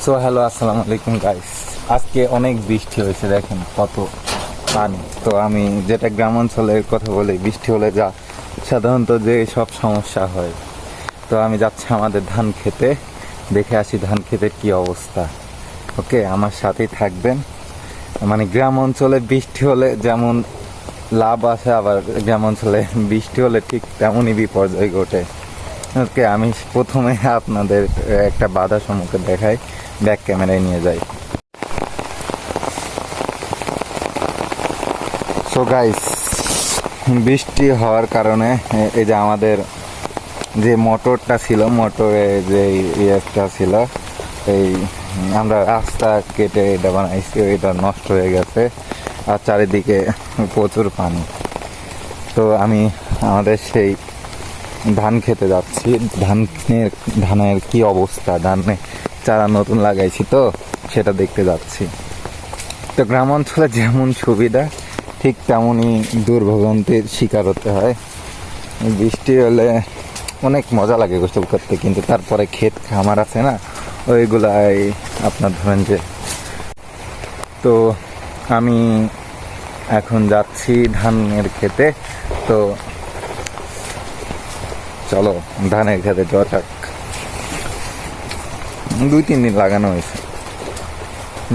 So hello, আসসালামু আলাইকুম guys. আজকে অনেক বৃষ্টি হয়েছে, দেখেন কত পানি। তো আমি যেটা গ্রাম অঞ্চলের কথা বলি, বৃষ্টি হলে যা সাধারণত যে সব সমস্যা হয়, তো আমি যাচ্ছি আমাদের ধান খেতে, দেখে আসি ধান খেতের কি অবস্থা। ওকে, আমার সাথেই থাকবেন। মানে গ্রাম অঞ্চলে বৃষ্টি হলে যেমন লাভ আসে, আবার গ্রাম অঞ্চলে বৃষ্টি হলে ঠিক তেমনই বিপর্যয় ঘটে। ওকে, আমি প্রথমে আপনাদের একটা বাধা সম্মুখে দেখাই, ব্যাক ক্যামেরায় নিয়ে যাই। সো গাইস, বৃষ্টি হওয়ার কারণে এই যে আমাদের যে মোটরটা ছিল, মোটরে যে ইয়েটা ছিল, এই আমরা রাস্তা কেটে এটা বানাইছি, এটা নষ্ট হয়ে গেছে আর চারিদিকে প্রচুর পানি। তো আমি আমাদের সেই ধান খেতে যাচ্ছি। ধানের কি অবস্থা, ধানে চারা নতুন লাগাইছি, তো সেটা দেখতে যাচ্ছি। তো গ্রাম অঞ্চলে যেমন সুবিধা, ঠিক তেমনই দুর্ভোগান্তির শিকার হতে হয়। বৃষ্টি হলে অনেক মজা লাগে গোসল করতে, কিন্তু তারপরে ক্ষেত খামার আছে না, ওইগুলাই আপনার ধরেন যে। তো আমি এখন যাচ্ছি ধানের খেতে। তো চলো ধানের খেতে যাওয়া যাক। 2-3 দিন লাগানো হয়েছে,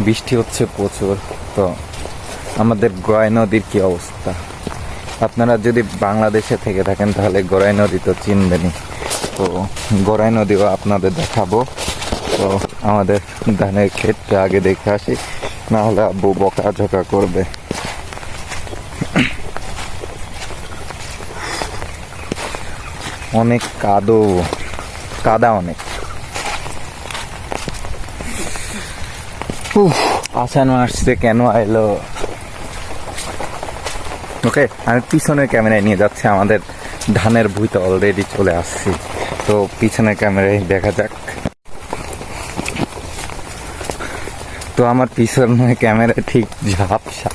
বৃষ্টি হচ্ছে প্রচুর। তো আমাদের গড়াই নদীর কি অবস্থা, আপনারা যদি বাংলাদেশে থেকে থাকেন তাহলে গড়াই নদী তো চিনবেনই। তো গড়াই নদীও আপনাদের দেখাবো। তো আমাদের ধানের ক্ষেতটা আগে দেখে আসি, না হলে আব্বু বকাঝকা করবে। অনেক কাদা অনেক। আসানো আসছে কেন আইলো। ওকে, আমি পিছনের ক্যামেরায় নিয়ে যাচ্ছি। আমাদের ধানের ভুঁইতে অলরেডি চলে আসছি, তো পিছনের ক্যামেরায় দেখা যাক। তো আমার পিছনের ক্যামেরা ঠিক ঝাপসা,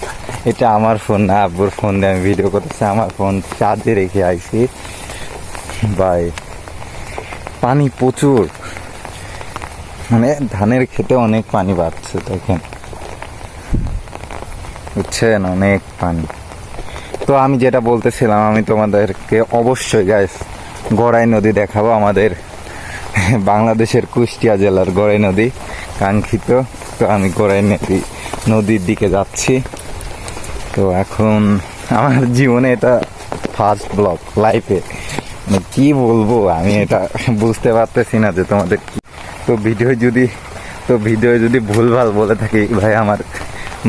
এটা আমার ফোন না, আব্বুর ফোন দিয়ে আমি ভিডিও করতেছি। আমার ফোন চার্জে রেখে আইছি ভাই। পানি প্রচুর, মানে ধানের খেতে অনেক পানি বাড়ছে, দেখেন বুঝছেন, অনেক পানি। তো আমি যেটা বলতেছিলাম, আমি তোমাদেরকে অবশ্যই গাইস গড়াই নদী দেখাবো, আমাদের বাংলাদেশের কুষ্টিয়া জেলার গড়াই নদী কাঙ্ক্ষিত। তো আমি গড়াই নদীর দিকে যাচ্ছি। তো এখন আমার জীবনে এটা ফার্স্ট ব্লগ লাইফে, মানে কি বলবো আমি এটা বুঝতে পারতেছি না যে তোমাদের কি। তো ভিডিও যদি ভুলভাল বলে থাকি ভাই, আমার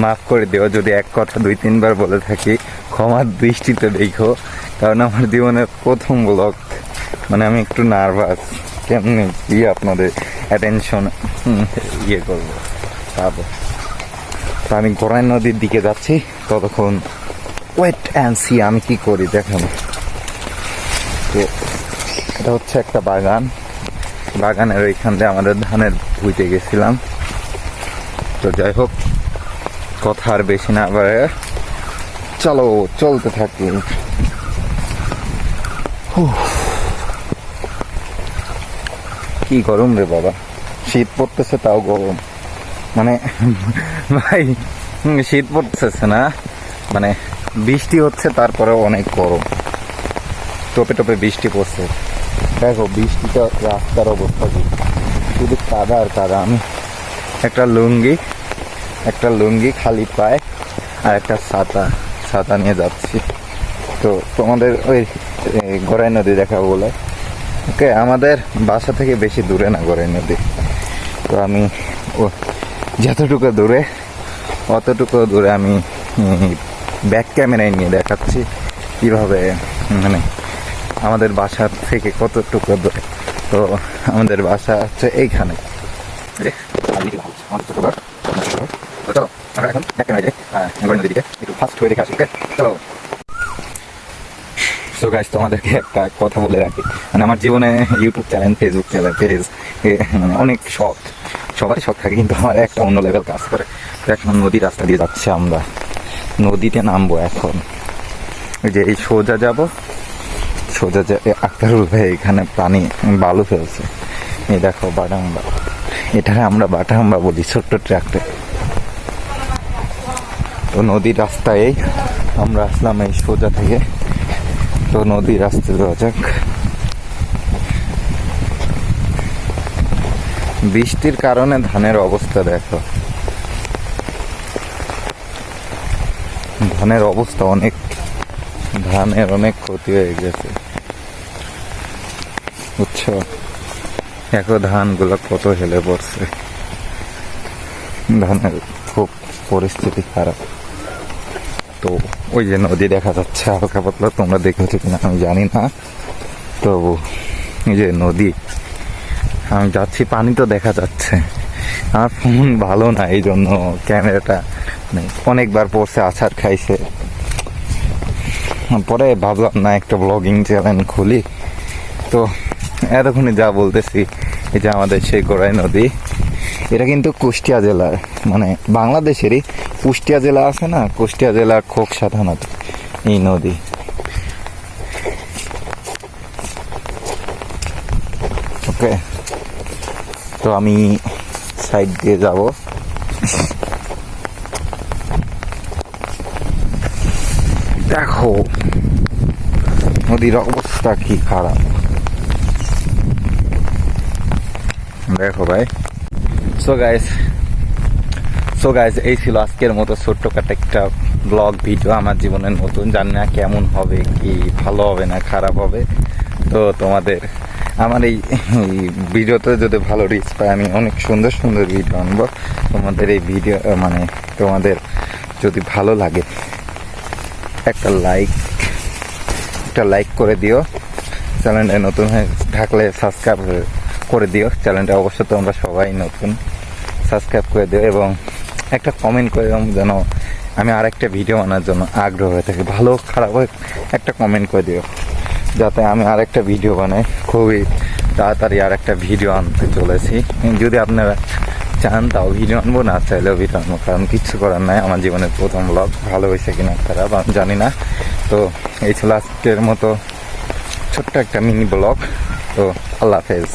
মাফ করে দিও। যদি এক কথা 2-3 বার বলে থাকি, ক্ষমার দৃষ্টিতে দেখো, কারণ আমার জীবনের প্রথম ব্লগ। মানে আমি একটু নার্ভাস, কেমনি কি আপনাদের অ্যাটেনশন করবো। তারপর তো আমি গড়াই নদীর দিকে যাচ্ছি, ততক্ষণ ওয়েট অ্যান্ড সি আমি কি করি দেখাবো। তো এটা হচ্ছে একটা বাগানের ওইখান দিয়ে আমাদের ধানের ভুঁইতে গেছিলাম। তো যাই হোক, কথা আর বেশি না বাড়ে, চলো চলতে থাকি। কি গরম রে বাবা, শীত পড়তেছে তাও গরম। মানে ভাই, শীত পড়তেছে না, মানে বৃষ্টি হচ্ছে তারপরেও অনেক গরম, টোপে টোপে বৃষ্টি পড়ছে। দেখো বৃষ্টিটা, রাস্তার অবস্থা কি, শুধু কাদা আর কাদা। আমি একটা লুঙ্গি খালি পায়ে আর একটা ছাতা নিয়ে যাচ্ছি। তো তোমাদের ওই গড়াই নদী দেখাবো বলে। ওকে, আমাদের বাসা থেকে বেশি দূরে না গড়াই নদী। তো আমি যতটুকু দূরে অতটুকু দূরে আমি ব্যাক ক্যামেরায় নিয়ে দেখাচ্ছি কিভাবে, মানে আমাদের বাসা থেকে কতটুকু দূরে। তো আমাদের বাসা হচ্ছে এইখানে। সো গাইস, তোমাদেরকে একটা কথা বলে রাখি, মানে আমার জীবনে YouTube channel, Facebook channel, page, মানে অনেক শখ, সবারই শখ থাকে, কিন্তু আমার একটা অন্য লেভেল কাজ করে। এখন নদী রাস্তা দিয়ে যাচ্ছে, আমরা নদীতে নামবো এখন। ওই যে এই সোজা আক্তারুল ভাই এখানে পানি বালু ফেলছে, এই দেখো বাডাং এটা আমরা বাটাহাম্বা বলি, ছোট্ট ট্রাক্টে। তো নদীর রাস্তায় আমরা আসলাম এই সোজা থেকে। তো নদীর রাস্তায় যাওয়া যাক। বৃষ্টির কারণে ধানের অবস্থা দেখো, ধানের অবস্থা অনেক, ধানের অনেক ক্ষতি হয়ে গেছে বুঝছো। দেখো ধানগুলো কত হেলে পড়ছে, ধানের খুব পরিস্থিতি খারাপ। তো ওই যে নদী দেখা যাচ্ছে হালকা পাতলা, তোমরা দেখেছো কিনা আমি জানি না। তো এই যে নদী, আমি যাচ্ছি, পানি তো দেখা যাচ্ছে। আমার ফোন ভালো না, এই জন্য ক্যামেরাটা নেই। অনেকবার পড়ছে, আছাড় খাইছে। পরে ভাবলাম না একটা ব্লগিং চ্যানেল খুলি। তো এতক্ষণে যা বলতেছি, এই যে আমাদের সেই গোড়াই নদী, এটা কিন্তু কুষ্টিয়া জেলার, মানে বাংলাদেশেরই কুষ্টিয়া জেলা আছে না, কুষ্টিয়া জেলার খোকসা থানাতে এই নদী। ওকে, তো আমি সাইড দিয়ে যাব। দেখো নদীর অবস্থা কি খারাপ, দেখো ভাই। সো গাইস এই ছিল আজকের মতো ছোট্টখাটো একটা ব্লগ ভিডিও, আমার জীবনের নতুন। জানি না কেমন হবে, কি ভালো হবে না খারাপ হবে। তো তোমাদের আমার এই ভিডিওতে যদি ভালো রিচ পায়, আমি অনেক সুন্দর সুন্দর ভিডিও আনবো। তোমাদের এই ভিডিও মানে তোমাদের যদি ভালো লাগে একটা লাইক করে দিও। চ্যানেলটা নতুন হয়ে থাকলে সাবস্ক্রাইব করে দিও। চ্যানেলটা অবশ্য তোমরা সবাই নতুন, সাবস্ক্রাইব করে দিও এবং একটা কমেন্ট করে দিও, যেন আমি আরেকটা ভিডিও আনার জন্য আগ্রহ হয়ে থাকি। ভালো খারাপ একটা কমেন্ট করে দিও, যাতে আমি আরেকটা ভিডিও বানাই। খুবই তাড়াতাড়ি আরেকটা ভিডিও আনতে চলেছি। যদি আপনারা চান তাও ভিডিও আনবো, না চাইলেও ভিডিও আনবো, কারণ কিচ্ছু করার নাই। আমার জীবনের প্রথম ব্লগ, ভালো হয়েছে কিনা খারাপ আমি জানি না। তো এই ছিল আজকের মতো ছোট্ট একটা মিনি ব্লগ। তো আল্লাহ হাফেজ।